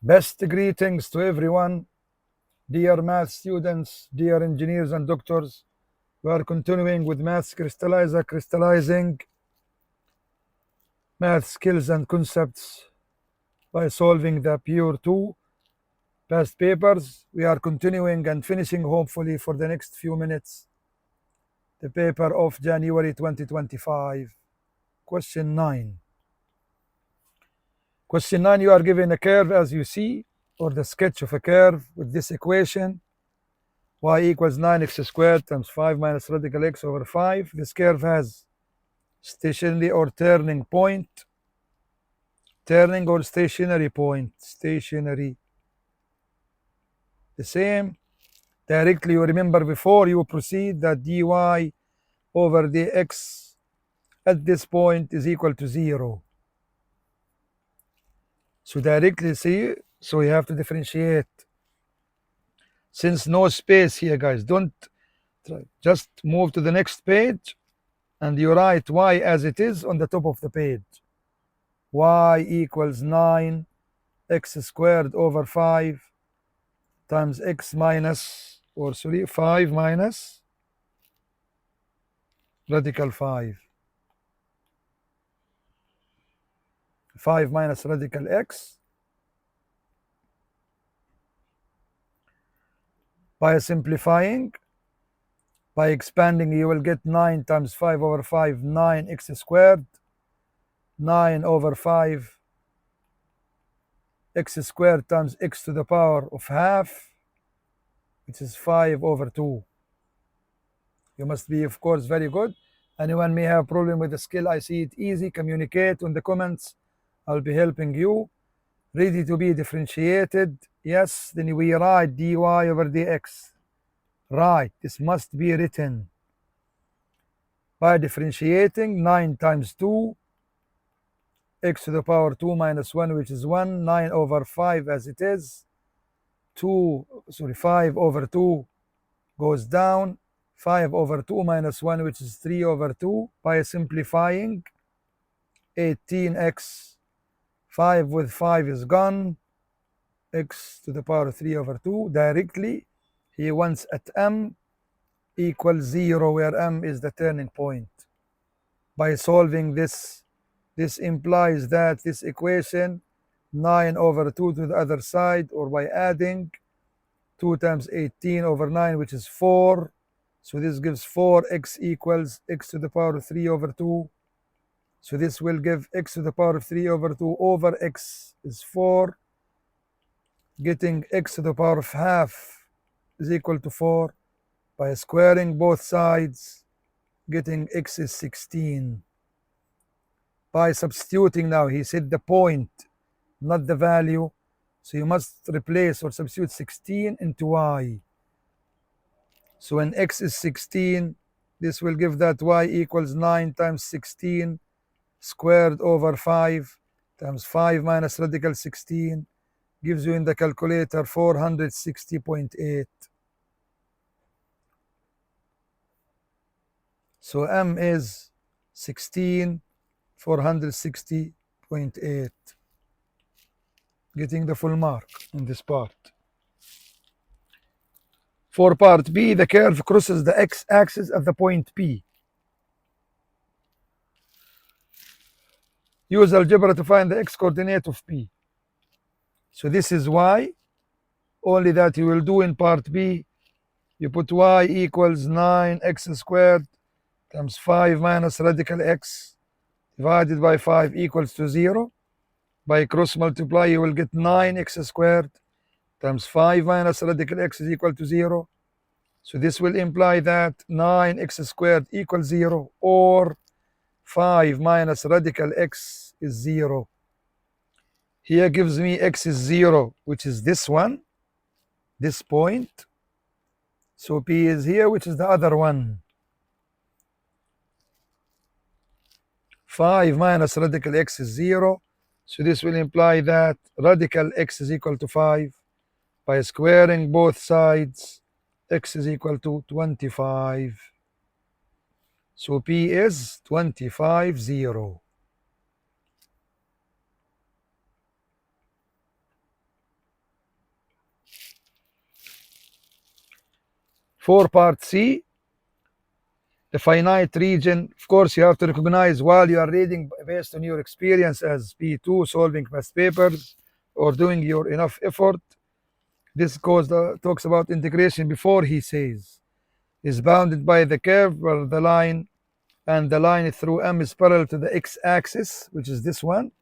Best greetings to everyone, dear math students, dear engineers and doctors. We are continuing with Maths Crystallizer, crystallizing math skills and concepts by solving the pure 2 past papers. We are continuing and finishing, hopefully, for the next few minutes, the paper of January 2025. Question 9. Question 9, you are given a curve as you see, or the sketch of a curve with this equation. Y equals 9x squared times 5 minus radical x over 5. This curve has stationary or turning point, turning or stationary point, stationary. The same. Directly, you remember before you proceed that dy over dx at this point is equal to 0. So directly see, so we have to differentiate. Since no space here, guys, don't try. Just move to the next page and you write y as it is on the top of the page. Y equals 9 x squared over 5 times x minus, or sorry, 5 minus radical 5. 5 minus radical x. By simplifying, by expanding, you will get 9 times 5 over 5, 9x squared. 9 over 5 x squared times x to the power of half, which is 5 over 2. You must be, of course, very good. Anyone may have a problem with the skill, I see it easy. Communicate in the comments. I'll be helping you. Ready to be differentiated. Yes, then we write dy over dx. Right, this must be written. By differentiating, 9 times 2, x to the power 2 minus 1, which is 1, 9 over 5 as it is. 5 over 2 goes down. 5 over 2 minus 1, which is 3 over 2. By simplifying, 18x, 5 with 5 is gone, x to the power 3 over 2. Directly, he wants at m equals 0, where m is the turning point. By solving this, this implies that this equation, 9 over 2 to the other side, or by adding 2 times 18 over 9, which is 4. So this gives 4x equals x to the power of 3 over 2. So this will give x to the power of 3 over 2 over x is 4. Getting x to the power of half is equal to 4. By squaring both sides, getting x is 16. By substituting now, he said the point, not the value. So you must replace or substitute 16 into y. So when x is 16, this will give that y equals 9 times 16 squared over 5 times 5 minus radical 16 gives you in the calculator 460.8. So m is 16, 460.8. Getting the full mark in this part. For part B, the curve crosses the x-axis at the point P. Use algebra to find the x-coordinate of P. So this is y. Only that you will do in part B, you put y equals 9x squared times 5 minus radical x divided by 5 equals to 0. By cross multiply, you will get 9x squared times 5 minus radical x is equal to 0. So this will imply that 9x squared equals 0, or 5 minus radical x is 0. Here gives me x is 0, which is this one, this point. So P is here, which is the other one. 5 minus radical x is 0. So this will imply that radical x is equal to 5. By squaring both sides, x is equal to 25. So P is 25, 0. For part C, the finite region, of course, you have to recognize while you are reading based on your experience as P2, solving past papers, or doing your enough effort. This talks about integration before he says is bounded by the curve where the line and the line through M is parallel to the x-axis, which is this one.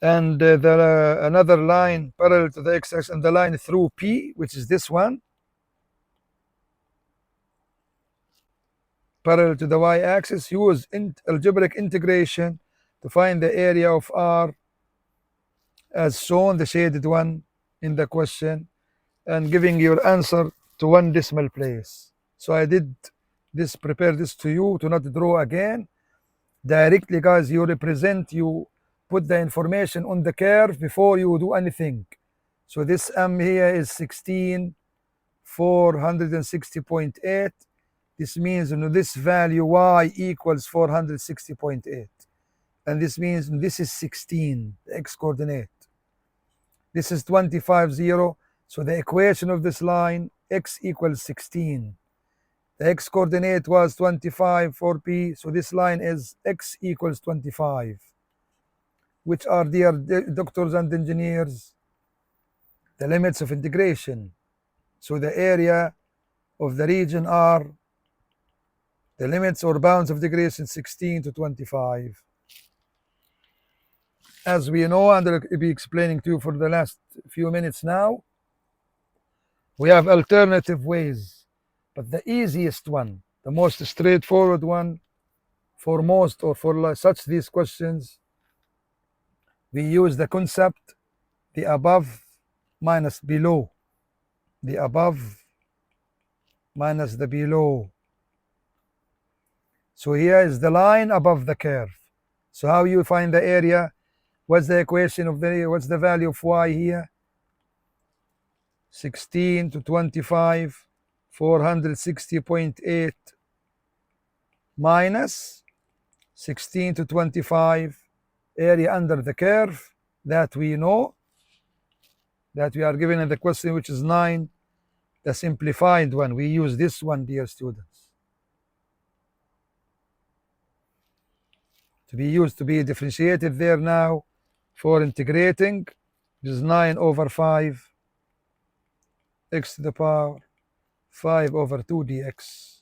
And another line parallel to the x-axis and the line through P, which is this one, parallel to the y-axis. Use algebraic integration to find the area of R as shown, the shaded one in the question, and giving your answer to 1 decimal place. So I did this, prepare this to you to not draw again. Directly, guys, you represent, you put the information on the curve before you do anything. So this M here is 16,460.8. This means this value y equals 460.8. And this means this is 16, the x coordinate. This is 25, 0. So the equation of this line, x equals 16. The x coordinate was 25 for P. So this line is x equals 25. Which are, dear doctors and engineers, the limits of integration. So the area of the region are the limits or bounds of integration 16 to 25. As we know, and I'll be explaining to you for the last few minutes now, we have alternative ways, but the easiest one, the most straightforward one for most or for such these questions, we use the concept the above minus below, the above minus the below. So here is the line above the curve. So how you find the area? What's the equation of what's the value of y here? 16 to 25, 460.8 minus 16 to 25, area under the curve that we know, that we are given in the question, which is 9, the simplified one. We use this one, dear students, to be used to be differentiated there now for integrating. This is 9 over 5 x to the power 5 over 2 dx.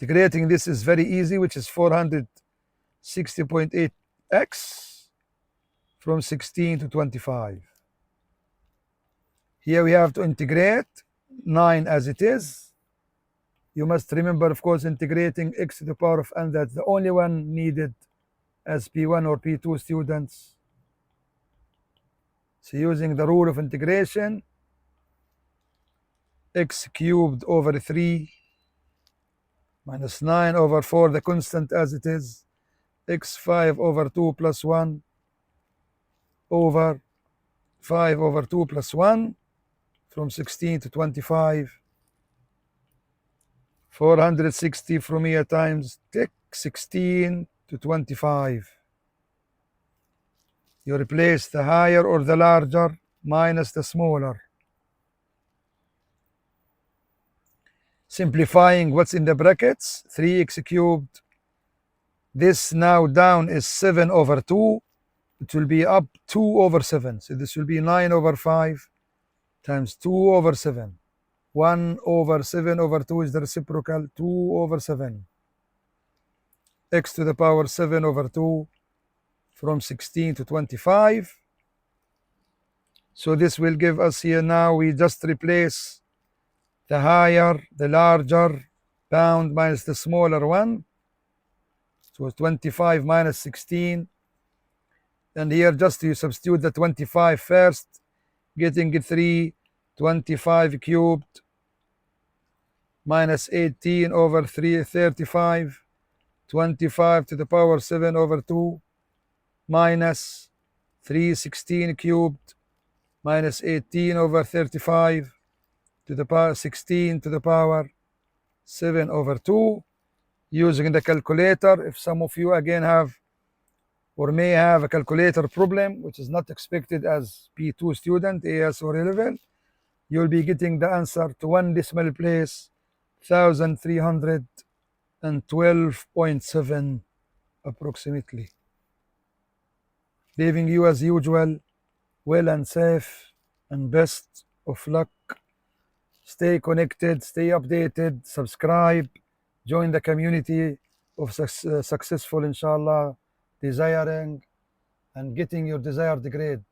Integrating this is very easy, which is 460.8 x from 16 to 25. Here we have to integrate 9 as it is. You must remember, of course, integrating x to the power of n. That's the only one needed as P1 or P2 students. So using the rule of integration, x cubed over 3 minus 9 over 4, the constant as it is, x 5 over 2 plus 1 over 5 over 2 plus 1 from 16 to 25. 460 from here times 16 to 25. You replace the higher or the larger minus the smaller. Simplifying what's in the brackets, 3x cubed. This now down is 7 over 2. It will be up 2 over 7. So this will be 9 over 5 times 2 over 7. 1 over 7 over 2 is the reciprocal, 2 over 7. X to the power 7 over 2 from 16 to 25. So this will give us here now, we just replace the higher, the larger bound minus the smaller one. So 25 minus 16. And here just you substitute the 25 first, getting 3, 25 cubed minus 18 over 3, 35, 25 to the power 7 over 2 minus 316 cubed minus 18 over 35 to the power 16 to the power 7 over 2. Using the calculator, if some of you again have or may have a calculator problem, which is not expected as P2 student, AS or A-level, you'll be getting the answer to one decimal place, 1312.7 approximately. Leaving you as usual, well and safe, and best of luck. Stay connected, stay updated, subscribe, join the community of successful, inshallah, desiring and getting your desired grade.